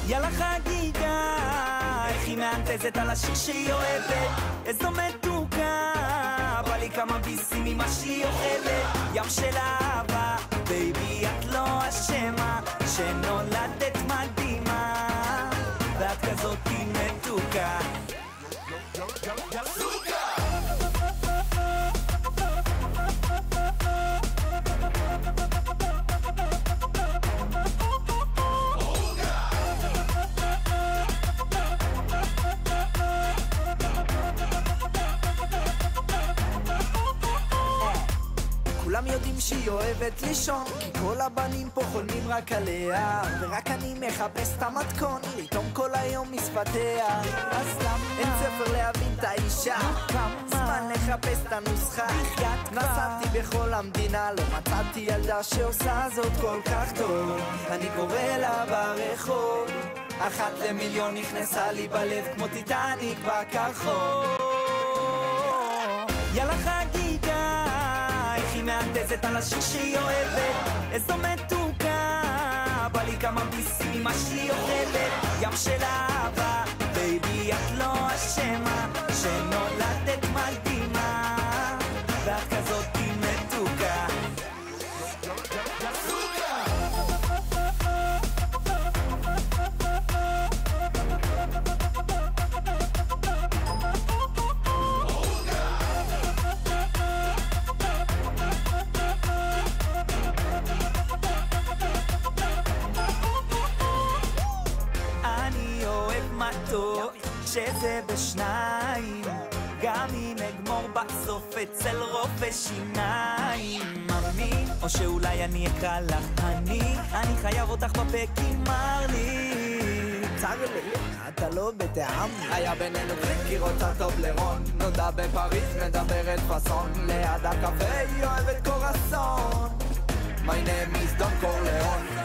יאללה חגיגה, איך היא מאנטזת על השיר שהיא אוהבת, איזו מתוקה, בא לי כמה ביסים ממה שהיא אוכלת, ים של אהבה, בייבי את לא אשמה, שנולדת מדהימה, ואת כזאת מתוקה. כולם יודעים שהיא אוהבת לישון, כי כל הבנים פה חולמים רק עליה, ורק אני מחפש את המתכון לטעום כל היום משפתיה. אז למה? אין ספר להבין את האישה, זמן לחפש את הנוסחה, נסעתי בכל המדינה, לא מצאתי ילדה שעושה זאת כל כך טוב, אני קורא לה ברחוב, 1 למיליון נכנסה לי בלב כמו טיטניק בקרחוב. יאללה חגיגה, איך היא מאנטזת על השיר שהיא אוהבת, איזו מתוקה, בא לי כמה ביסים ממה שהיא אוכלת, ים של אהבה, בייבי את לא אשמה, שנולדת מדהימה, ואת כזאת מתוקה. שזה בשניים, גם אם אגמור בסוף אצל רופא שיניים. מאמין, או שאולי אני אקרא לך אני חייב אותך בפה כי מר לי. צר לי, אתה לא בטעם. היה בינינו קליק כי רוצה טוב לרון, נודע בפריז מדברת פסון, ליד הקפה היא אוהבת קורסון. My name is Don Corleone.